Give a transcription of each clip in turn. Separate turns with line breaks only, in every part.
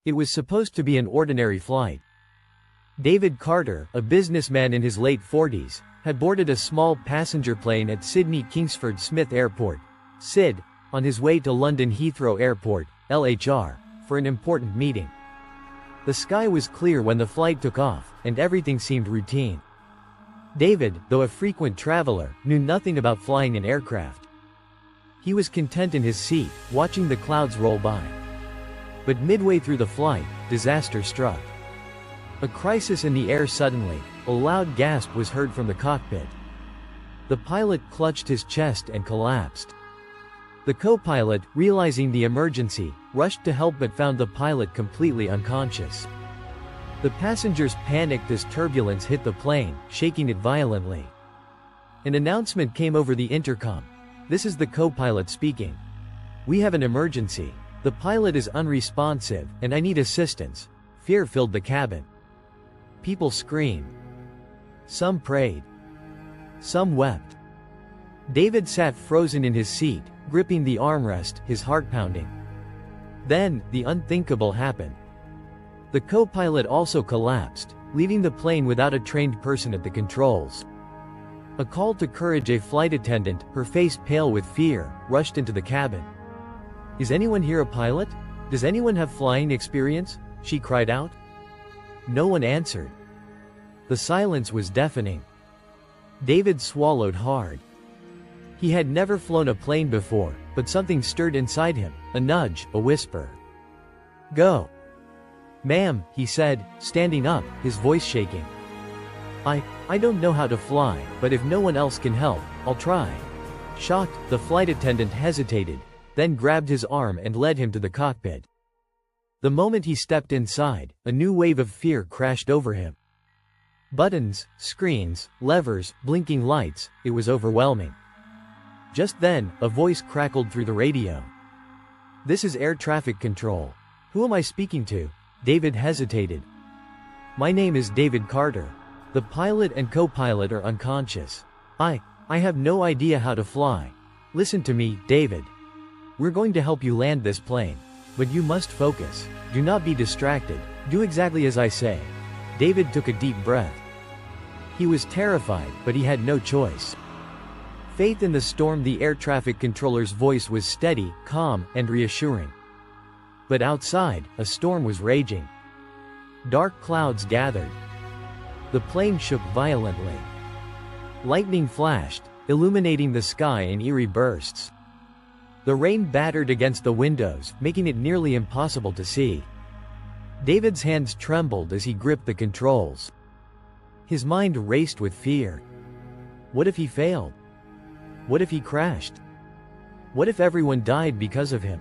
It was supposed to be an ordinary flight. David Carter, a businessman in his late 40s, had boarded a small passenger plane at Sydney Kingsford Smith Airport, SID, on his way to London Heathrow Airport, LHR, for an important meeting. The sky was clear when the flight took off, and everything seemed routine. David, though a frequent traveler, knew nothing about flying an aircraft. He was content in his seat, watching the clouds roll by. But midway through the flight, disaster struck. A crisis in the air. Suddenly, a loud gasp was heard from the cockpit. The pilot clutched his chest and collapsed. The co-pilot, realizing the emergency, rushed to help but found the pilot completely unconscious. The passengers panicked as turbulence hit the plane, shaking it violently. An announcement came over the intercom. "This is the co-pilot speaking. We have an emergency. The pilot is unresponsive, and I need assistance." Fear filled the cabin. People screamed. Some prayed. Some wept. David sat frozen in his seat, gripping the armrest, his heart pounding. Then, the unthinkable happened. The co-pilot also collapsed, leaving the plane without a trained person at the controls. A call to courage. A flight attendant, her face pale with fear, rushed into the cabin. "Is anyone here a pilot? Does anyone have flying experience?" she cried out. No one answered. The silence was deafening. David swallowed hard. He had never flown a plane before, but something stirred inside him, a nudge, a whisper. "Go." "Ma'am," he said, standing up, his voice shaking. I don't know how to fly, but if no one else can help, I'll try." Shocked, the flight attendant hesitated, then grabbed his arm and led him to the cockpit. The moment he stepped inside, a new wave of fear crashed over him. Buttons, screens, levers, blinking lights, it was overwhelming. Just then, a voice crackled through the radio. "This is air traffic control. Who am I speaking to?" David hesitated. "My name is David Carter. The pilot and co-pilot are unconscious. I have no idea how to fly. Listen to me, David. We're going to help you land this plane. But you must focus. Do not be distracted. Do exactly as I say." David took a deep breath. He was terrified, but he had no choice. Faith in the storm. The air traffic controller's voice was steady, calm, and reassuring. But outside, a storm was raging. Dark clouds gathered. The plane shook violently. Lightning flashed, illuminating the sky in eerie bursts. The rain battered against the windows, making it nearly impossible to see. David's hands trembled as he gripped the controls. His mind raced with fear. What if he failed? What if he crashed? What if everyone died because of him?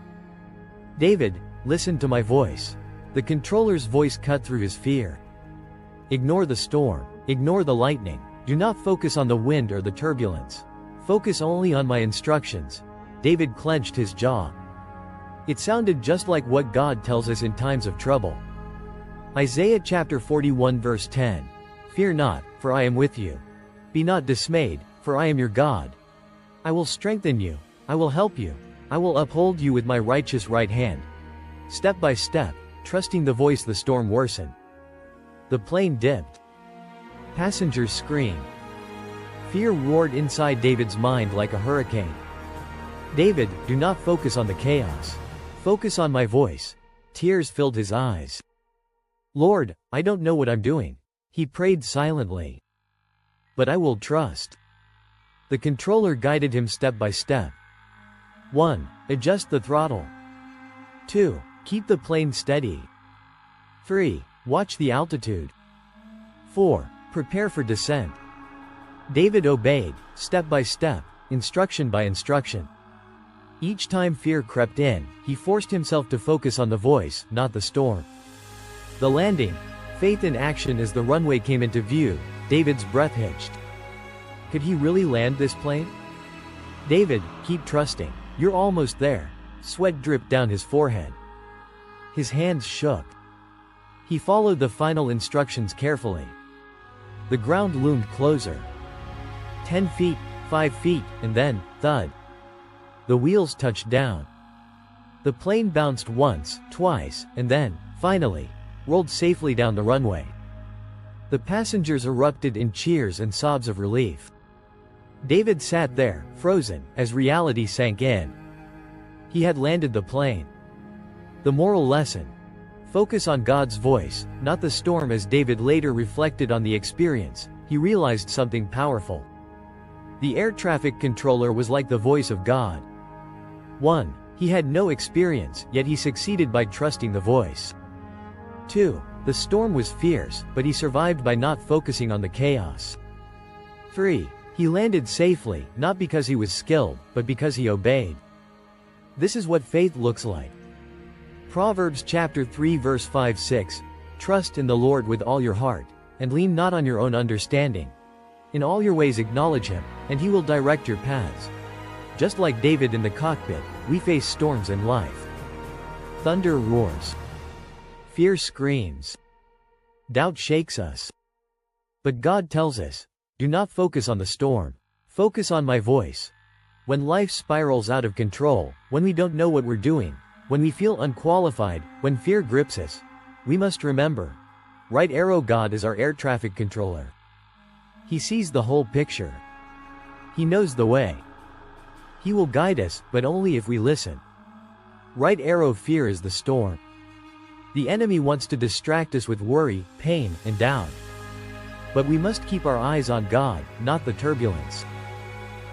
"David, listen to my voice." The controller's voice cut through his fear. "Ignore the storm. Ignore the lightning. Do not focus on the wind or the turbulence. Focus only on my instructions." David clenched his jaw. It sounded just like what God tells us in times of trouble. Isaiah chapter 41 verse 10. "Fear not, for I am with you. Be not dismayed, for I am your God. I will strengthen you. I will help you. I will uphold you with my righteous right hand." Step by step, trusting the voice, the storm worsened. The plane dipped. Passengers screamed. Fear roared inside David's mind like a hurricane. "David, do not focus on the chaos. Focus on my voice." Tears filled his eyes. "Lord, I don't know what I'm doing," he prayed silently. "But I will trust." The controller guided him step by step. 1. Adjust the throttle. 2. Keep the plane steady. 3. Watch the altitude. 4. Prepare for descent. David obeyed, step by step, instruction by instruction. Each time fear crept in, he forced himself to focus on the voice, not the storm. The landing, faith in action. As the runway came into view, David's breath hitched. Could he really land this plane? "David, keep trusting. You're almost there." Sweat dripped down his forehead. His hands shook. He followed the final instructions carefully. The ground loomed closer. 10 feet, 5 feet, and then, thud. The wheels touched down. The plane bounced once, twice, and then, finally, rolled safely down the runway. The passengers erupted in cheers and sobs of relief. David sat there, frozen, as reality sank in. He had landed the plane. The moral lesson: focus on God's voice, not the storm. As David later reflected on the experience, he realized something powerful. The air traffic controller was like the voice of God. 1. He had no experience, yet he succeeded by trusting the voice. 2. The storm was fierce, but he survived by not focusing on the chaos. 3. He landed safely, not because he was skilled, but because he obeyed. This is what faith looks like. Proverbs chapter 3 verse 5-6, Trust in the Lord with all your heart, and lean not on your own understanding. In all your ways acknowledge him, and he will direct your paths. Just like David in the cockpit, we face storms in life. Thunder roars. Fear screams. Doubt shakes us. But God tells us, do not focus on the storm. Focus on my voice. When life spirals out of control, when we don't know what we're doing, when we feel unqualified, when fear grips us, we must remember, right arrow, God is our air traffic controller. He sees the whole picture. He knows the way. He will guide us, but only if we listen. Right arrow, fear is the storm. The enemy wants to distract us with worry, pain, and doubt. But we must keep our eyes on God, not the turbulence.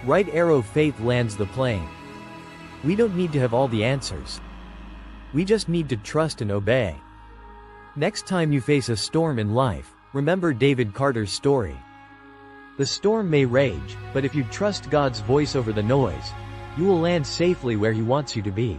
Right arrow, faith lands the plane. We don't need to have all the answers. We just need to trust and obey. Next time you face a storm in life, remember David Carter's story. The storm may rage, but if you trust God's voice over the noise, you will land safely where he wants you to be.